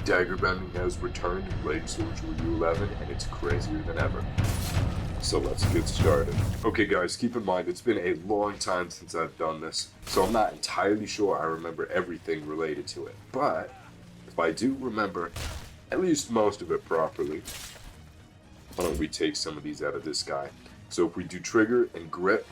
Dagger bending has returned in late Sorcery U11, and it's crazier than ever. So let's get started. Okay guys, keep in mind it's been a long time since I've done this, so I'm not entirely sure I remember everything related to it. But if I do remember at least most of it properly, why don't we take some of these out of this guy? So if we do trigger and grip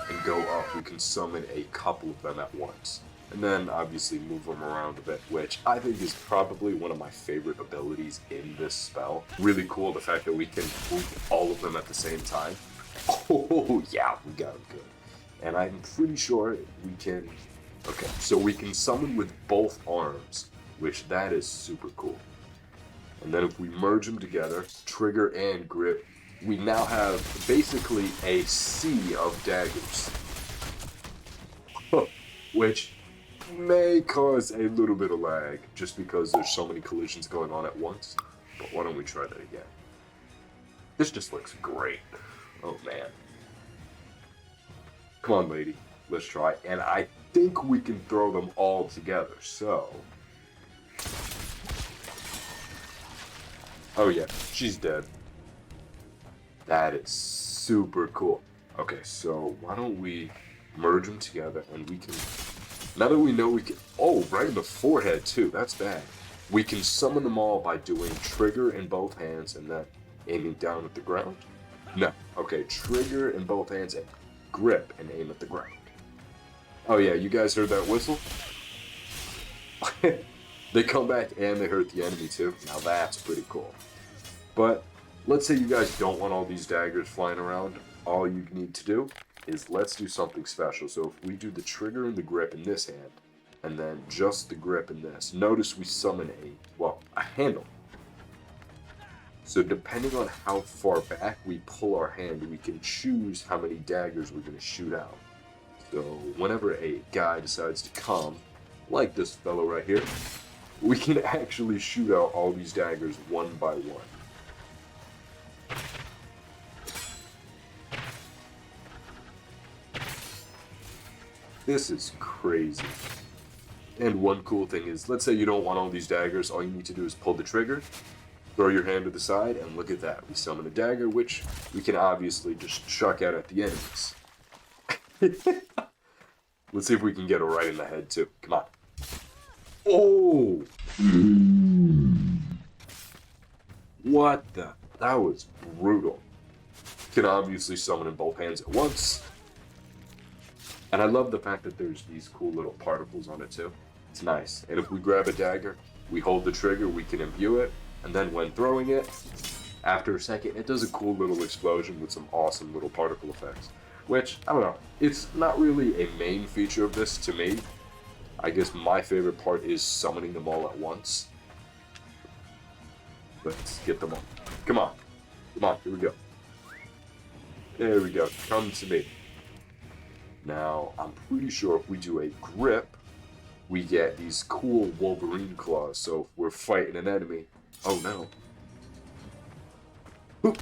and go up, we can summon a couple of them at once. And then obviously move them around a bit, which I think is probably one of my favorite abilities in this spell. Really cool, the fact that we can move all of them at the same time. Oh yeah, we got them good. And I'm pretty sure we can, okay, so we can summon with both arms, which that is super cool. And then if we merge them together, trigger and grip, we now have basically a sea of daggers. Which may cause a little bit of lag, just because there's so many collisions going on at once. But why don't we try that again? This just looks great. Oh man. Come on, lady. Let's try. And I think we can throw them all together, so... Oh yeah, she's dead. That is super cool. Okay, so why don't we merge them together and we can... Now that we know we can... Oh, right in the forehead too, that's bad. We can summon them all by doing trigger in both hands and then aiming down at the ground? No. Okay, trigger in both hands and grip and aim at the ground. Oh yeah, you guys heard that whistle? They come back and they hurt the enemy too. Now that's pretty cool. But let's say you guys don't want all these daggers flying around. All you need to do is let's do something special. So if we do the trigger and the grip in this hand, and then just the grip in this, notice we summon a handle. So depending on how far back we pull our hand, we can choose how many daggers we're going to shoot out. So whenever a guy decides to come, like this fellow right here, we can actually shoot out all these daggers one by one. This is crazy. And one cool thing is, let's say you don't want all these daggers, all you need to do is pull the trigger, throw your hand to the side, and look at that. We summon a dagger, which we can obviously just chuck out at the enemies. Let's see if we can get it right in the head too. Come on. Oh! What the? That was brutal. You can obviously summon in both hands at once. And I love the fact that there's these cool little particles on it too. It's nice. And if we grab a dagger, we hold the trigger, we can imbue it, and then when throwing it, after a second, it does a cool little explosion with some awesome little particle effects. Which, I don't know, it's not really a main feature of this to me. I guess my favorite part is summoning them all at once. Let's get them all. Come on. Come on, here we go. There we go. Come to me. Now, I'm pretty sure if we do a grip, we get these cool Wolverine claws. So if we're fighting an enemy, oh no. Oop.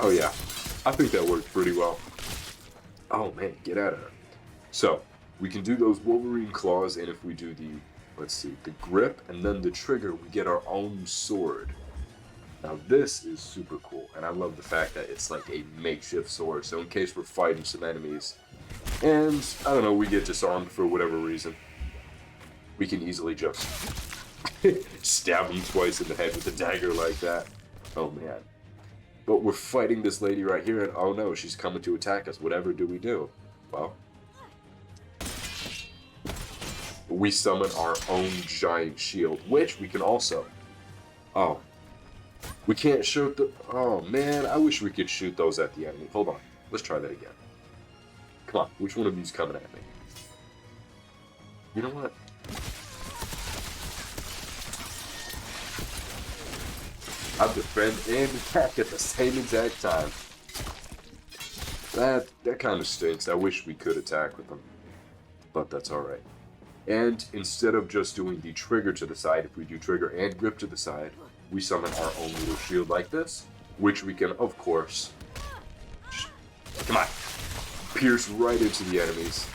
Oh yeah, I think that worked pretty well. Oh man, get out of there. So, we can do those Wolverine claws, and if we do the, let's see, the grip and then the trigger, we get our own sword. Now this is super cool, and I love the fact that it's like a makeshift sword, so in case we're fighting some enemies, and, I don't know, we get disarmed for whatever reason, we can easily just stab them twice in the head with a dagger like that. Oh man. But we're fighting this lady right here, and oh no, she's coming to attack us. Whatever do we do? Well, we summon our own giant shield, which we can also... Oh. We can't shoot the... Oh, man. I wish we could shoot those at the enemy. Hold on. Let's try that again. Come on. Which one of these coming at me? You know what? I defend and attack at the same exact time. That kind of stinks. I wish we could attack with them. But that's alright. And instead of just doing the trigger to the side, if we do trigger and grip to the side, we summon our own little shield like this, which we can, of course, come on, pierce right into the enemies.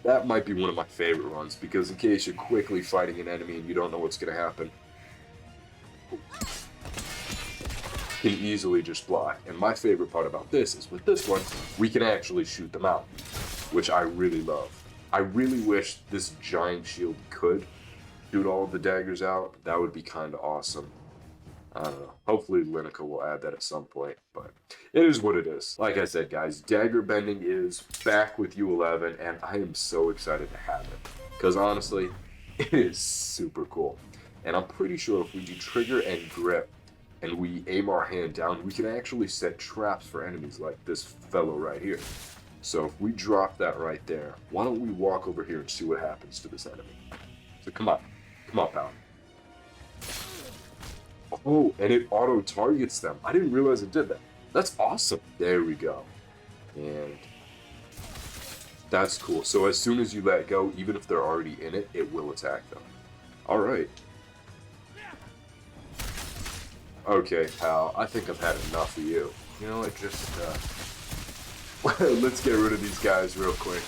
That might be one of my favorite ones, because in case you're quickly fighting an enemy and you don't know what's going to happen, you can easily just fly. And my favorite part about this is with this one, we can actually shoot them out, which I really love. I really wish this giant shield could shoot all of the daggers out. That would be kind of awesome. I don't know. Hopefully Lineca will add that at some point, but it is what it is. Like I said, guys, Dagger Bending is back with U11, and I am so excited to have it. Because honestly, it is super cool. And I'm pretty sure if we do trigger and grip, and we aim our hand down, we can actually set traps for enemies like this fellow right here. So if we drop that right there, why don't we walk over here and see what happens to this enemy? So come on. Come on, pal. Oh, and it auto-targets them. I didn't realize it did that. That's awesome. There we go. And that's cool. So as soon as you let go, even if they're already in it, it will attack them. All right. Okay, pal. I think I've had enough of you. You know what? Just, let's get rid of these guys real quick.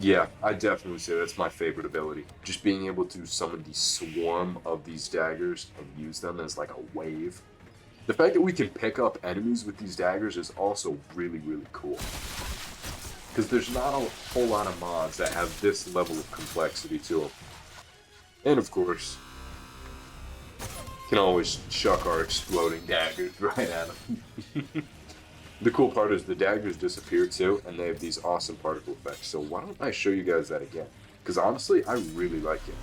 Yeah, I definitely say that's my favorite ability. Just being able to summon the swarm of these daggers and use them as like a wave. The fact that we can pick up enemies with these daggers is also really, really cool. Because there's not a whole lot of mods that have this level of complexity to them. And of course, can always chuck our exploding daggers right at them. The cool part is the daggers disappear too, and they have these awesome particle effects. So why don't I show you guys that again? Because honestly, I really like it.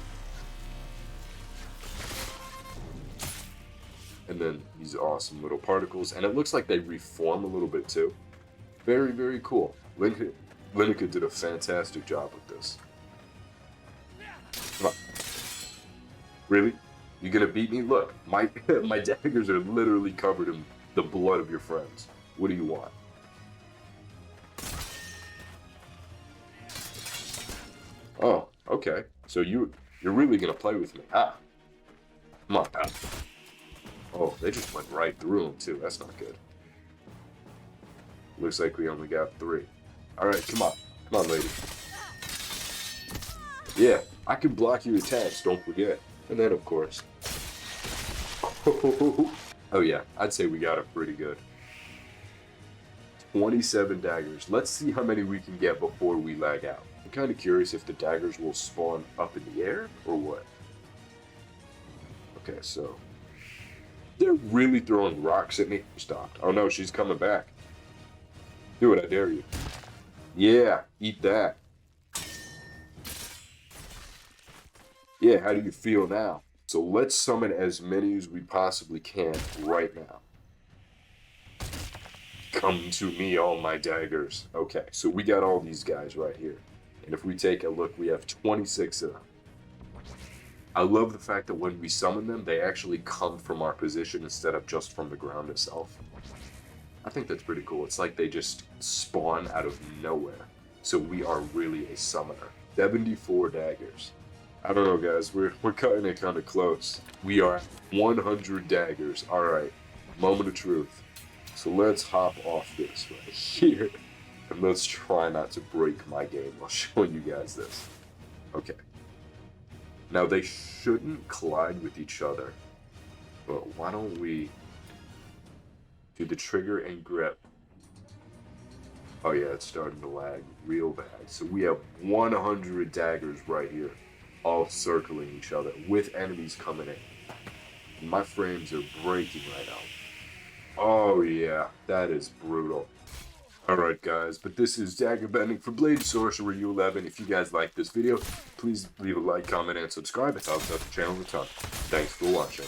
And then these awesome little particles, and it looks like they reform a little bit too. Very, very cool. Lineca did a fantastic job with this. Come on. Really? You gonna beat me? Look, my daggers are literally covered in the blood of your friends. What do you want? Oh, okay. So you're really gonna play with me, huh? Come on, pal. Oh, they just went right through him too. That's not good. Looks like we only got 3. All right, come on, lady. Yeah, I can block your attacks. Don't forget. And then, of course. Oh yeah, I'd say we got it pretty good. 27 daggers. Let's see how many we can get before we lag out. I'm kind of curious if the daggers will spawn up in the air or what. Okay, so they're really throwing rocks at me. Stopped. Oh no, she's coming back. Do it, I dare you. Yeah, eat that. Yeah, how do you feel now? So let's summon as many as we possibly can right now. Come to me, all my daggers. Okay, so we got all these guys right here. And if we take a look, we have 26 of them. I love the fact that when we summon them, they actually come from our position instead of just from the ground itself. I think that's pretty cool. It's like they just spawn out of nowhere. So we are really a summoner. 74 daggers. I don't know, guys. We're cutting it kind of close. We are 100 daggers. All right, moment of truth. So let's hop off this right here, and let's try not to break my game while showing you guys this. Okay. Now they shouldn't collide with each other, but why don't we do the trigger and grip? Oh yeah, it's starting to lag real bad. So we have 100 daggers right here, all circling each other with enemies coming in. My frames are breaking right now. Oh yeah, that is brutal. Alright guys, but this is Dagger Bending for Blade Sorcery U11. If you guys like this video, please leave a like, comment, and subscribe. It helps out the channel a ton. Thanks for watching.